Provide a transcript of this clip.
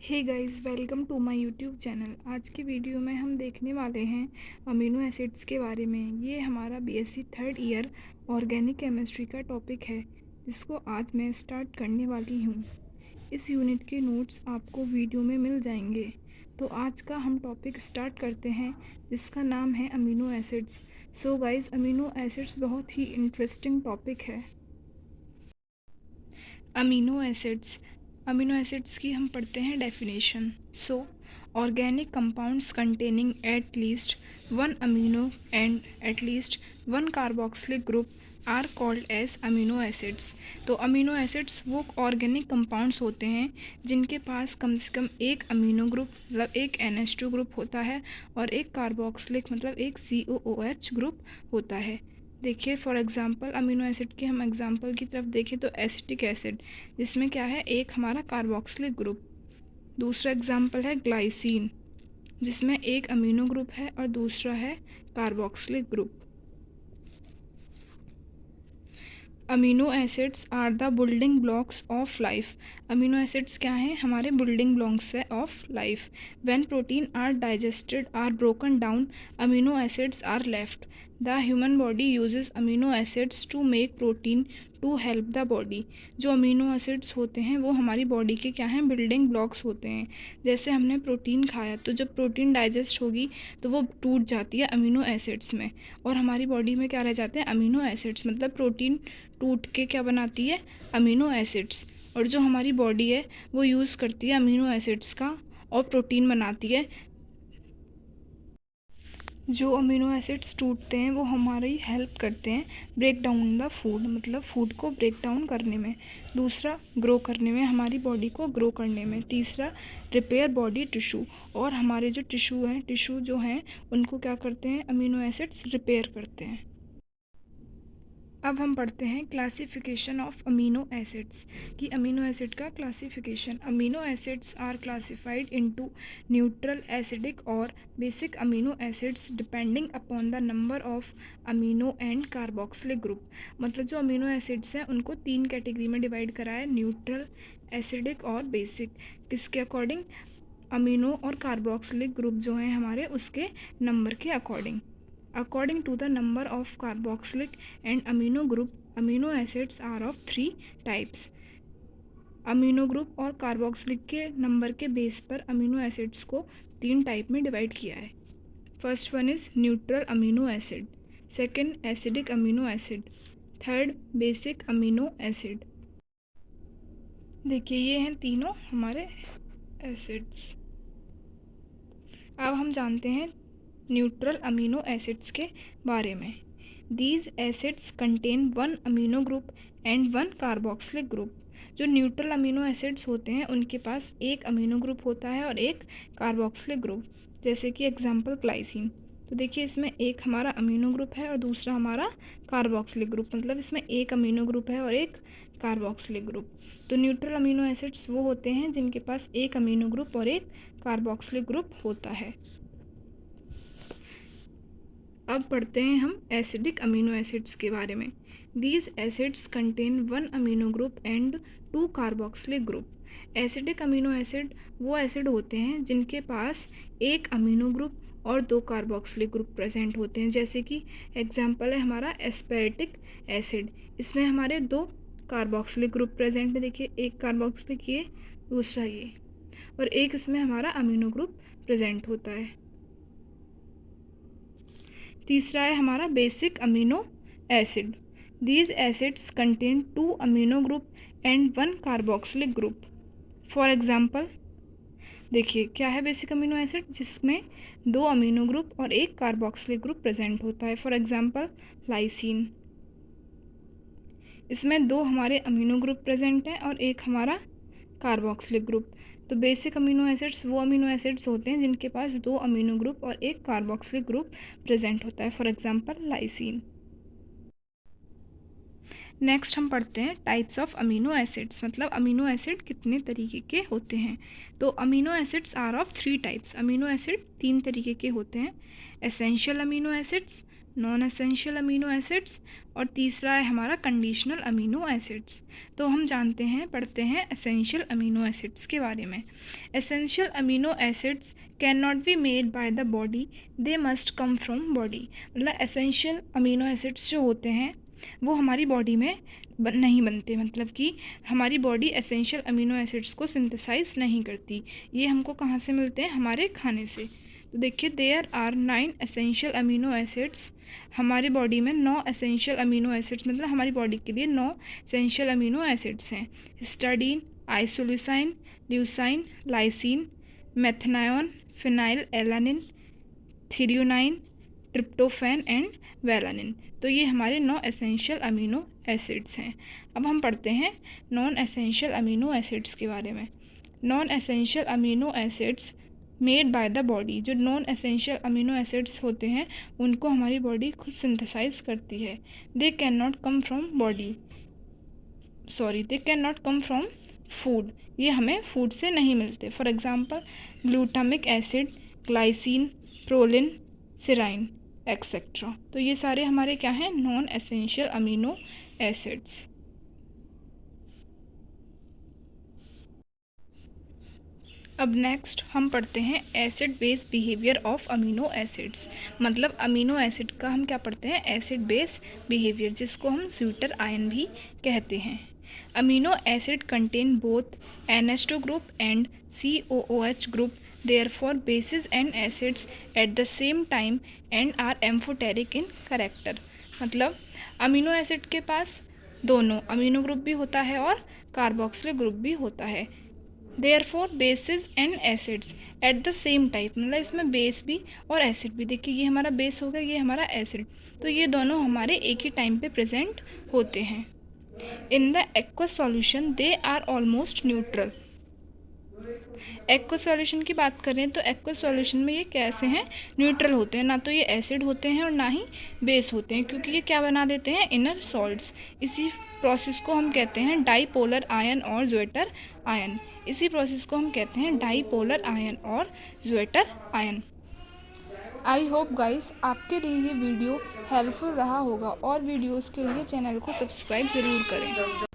Hey guys, welcome to my YouTube channel. आज की video में हम देखने वाले हैं अमीनो एसिड्स के बारे में। ये हमारा BSc third year organic chemistry का टॉपिक है, जिसको आज मैं स्टार्ट करने वाली हूँ। इस यूनिट के नोट्स आपको वीडियो में मिल जाएंगे। तो आज का हम टॉपिक स्टार्ट करते हैं, जिसका नाम है amino acids. So guys, amino acids बहुत ही इंटरेस्टिंग टॉपिक है। अमीनो एसिड्स की हम पढ़ते हैं definition. Organic compounds containing at least one amino and at least one carboxylic group are called as amino acids. तो अमीनो एसिड्स वो organic compounds होते हैं जिनके पास कम से कम एक अमीनो ग्रुप मतलब एक NH2 ग्रुप होता है और एक कार्बोक्सिलिक मतलब एक COOH ग्रुप होता है। देखिए, फॉर एग्ज़ाम्पल अमीनो एसिड के हम एग्ज़ाम्पल की तरफ देखें तो एसिटिक एसिड, जिसमें क्या है एक हमारा कार्बोक्सिलिक ग्रुप। दूसरा एग्ज़ाम्पल है ग्लाइसिन, जिसमें एक अमीनो ग्रुप है और दूसरा है carboxylic group. Amino acids are the building blocks of life. Amino acids क्या हैं? हमारे बिल्डिंग ब्लॉक्स है of life. When protein are digested or broken down, amino acids are left. The human body uses amino acids to make protein to help the body. जो amino acids होते हैं वो हमारी body के क्या हैं? Building blocks होते हैं। जैसे हमने प्रोटीन खाया तो जब प्रोटीन डाइजेस्ट होगी तो वो टूट जाती है अमीनो एसिड्स में, और हमारी बॉडी में क्या रह जाते हैं? Amino acids. मतलब प्रोटीन टूट के क्या बनाती है? Amino acids. और जो हमारी बॉडी है वो यूज़ करती है अमीनो एसिड्स का और प्रोटीन बनाती है। जो अमीनो एसिड्स टूटते हैं वो हमारी हेल्प करते हैं ब्रेक डाउन द फूड, मतलब फूड को ब्रेक डाउन करने में। दूसरा, ग्रो करने में, हमारी बॉडी को ग्रो करने में। तीसरा, रिपेयर बॉडी टिश्यू, और हमारे जो टिश्यू जो हैं उनको क्या करते हैं? अमीनो एसिड्स रिपेयर करते हैं। अब हम पढ़ते हैं क्लासिफिकेशन ऑफ अमीनो एसिड्स, कि अमीनो एसिड का classification. Amino acids are classified into neutral, acidic और basic amino acids depending upon the number of amino and carboxylic group. मतलब जो अमीनो एसिड्स हैं उनको 3 कैटेगरी में डिवाइड करा है, न्यूट्रल, एसिडिक और बेसिक। किसके अकॉर्डिंग? अमीनो और कार्बोक्सिलिक ग्रुप जो हैं हमारे, उसके नंबर के according. According to the number of carboxylic and amino group, amino acids are of 3 types. Amino group और कार्बोक्सिलिक के नंबर के बेस पर अमीनो एसिड्स को 3 टाइप में डिवाइड किया है। First one is neutral amino acid, second acidic amino acid, third basic amino acid. देखिए, ये हैं तीनों हमारे एसिड्स। अब हम जानते हैं न्यूट्रल अमीनो एसिड्स के बारे में। These acids contain one amino group and one carboxylic group. जो न्यूट्रल अमीनो एसिड्स होते हैं उनके पास एक अमीनो ग्रुप होता है और एक कार्बोक्सिलिक ग्रुप। जैसे कि एग्जांपल ग्लाइसिन। तो देखिए, इसमें एक हमारा अमीनो ग्रुप है और दूसरा हमारा कार्बोक्सिलिक ग्रुप, मतलब इसमें एक अमीनो ग्रुप है और एक कार्बोक्सिलिक ग्रुप। तो न्यूट्रल अमीनो एसिड्स वो होते हैं जिनके पास एक अमीनो ग्रुप और एक कार्बोक्सिलिक ग्रुप होता है। अब पढ़ते हैं हम एसिडिक अमीनो एसिड्स के बारे में। These acids contain one amino group and 2 carboxylic group. Acidic amino acid वो एसिड होते हैं जिनके पास एक अमीनो ग्रुप और 2 कार्बोक्सिलिक ग्रुप प्रेजेंट होते हैं। जैसे कि एग्जांपल है हमारा एस्पेरेटिक एसिड। इसमें हमारे 2 कार्बोक्सिलिक ग्रुप प्रेजेंट है। देखिए, एक कार्बोक्सिलिक ये, दूसरा ये, और एक इसमें हमारा अमीनो ग्रुप प्रेजेंट होता है। तीसरा है हमारा basic amino acid. These acids contain 2 amino group and 1 carboxylic group. For example, देखिए क्या है बेसिक अमीनो एसिड? जिसमें 2 अमीनो ग्रुप और एक कार्बोक्सिलिक ग्रुप प्रेजेंट होता है। फॉर एग्जांपल लाइसिन, इसमें 2 हमारे अमीनो ग्रुप प्रेजेंट हैं और एक हमारा कार्बोक्सिलिक ग्रुप। तो बेसिक अमीनो एसिड्स वो अमीनो एसिड्स होते हैं जिनके पास 2 अमीनो ग्रुप और एक कार्बोक्सिलिक ग्रुप प्रेजेंट होता है। For example lysine. नेक्स्ट हम पढ़ते हैं टाइप्स ऑफ अमीनो एसिड्स, मतलब अमीनो एसिड कितने तरीके के होते हैं। तो amino acids are of 3 types. Amino acid 3 तरीके के होते हैं। Essential amino acids, non essential amino acids और तीसरा है हमारा कंडीशनल अमीनो एसिड्स। तो हम जानते हैं, पढ़ते हैं एसेंशियल अमीनो एसिड्स के बारे में। Essential amino acids can not be made by the body, they must come from body. मतलब एसेंशियल अमीनो एसिड्स जो होते हैं वो हमारी बॉडी में नहीं बनते, मतलब कि हमारी बॉडी एसेंशियल अमीनो एसिड्स को सिंथेसाइज नहीं करती। ये हमको कहाँ से मिलते हैं? हमारे खाने से। तो देखिए, there are 9 essential amino acids. हमारी बॉडी में 9 एसेंशियल अमीनो एसिड्स, मतलब हमारी बॉडी के लिए 9 एसेंशियल अमीनो एसिड्स हैं। Histidine, isoleucine, leucine, lysine, methionine, phenylalanine, threonine, tryptophan and valine. तो ये हमारे 9 एसेंशियल अमीनो एसिड्स हैं। अब हम पढ़ते हैं नॉन एसेंशियल अमीनो एसिड्स के बारे में। Non essential amino acids made by the body. जो नॉन एसेंशियल अमीनो एसिड्स होते हैं उनको हमारी बॉडी खुद सिंथेसाइज करती है। They cannot come from food. ये हमें फूड से नहीं मिलते। For example glutamic acid, glycine, proline, serine etcetera. तो ये सारे हमारे क्या हैं? Non essential amino acids. अब नेक्स्ट हम पढ़ते हैं acid base behaviour of amino acids. मतलब अमीनो एसिड का हम क्या पढ़ते हैं? एसिड बेस बिहेवियर, जिसको हम स्वीटर आयन भी कहते हैं। Amino acid contain both NH2 group and COOH group, therefore bases and acids at the same time and are amphoteric in character. मतलब अमीनो एसिड के पास दोनों अमीनो ग्रुप भी होता है और कार्बोक्सिलिक ग्रुप भी होता है। Therefore bases and acids at the same type, मतलब इसमें बेस भी और एसिड भी। देखिए, ये हमारा बेस हो गया, ये हमारा एसिड, तो ये दोनों हमारे एक ही टाइम पे प्रेजेंट होते हैं। In the aqueous solution they are almost neutral. Aqueous solution की बात करें तो एक्वस सॉल्यूशन में ये कैसे हैं? न्यूट्रल होते हैं। ना तो ये एसिड होते हैं और ना ही बेस होते हैं, क्योंकि ये क्या बना देते हैं? Inner salts. इसी प्रोसेस को हम कहते हैं डाईपोलर आयन और ज्वेटर आयन। इसी प्रोसेस को हम कहते हैं डाईपोलर आयन और zwitter ion. I hope guys आपके लिए ये वीडियो हेल्पफुल रहा होगा, और वीडियोस के लिए चैनल को सब्सक्राइब ज़रूर करें।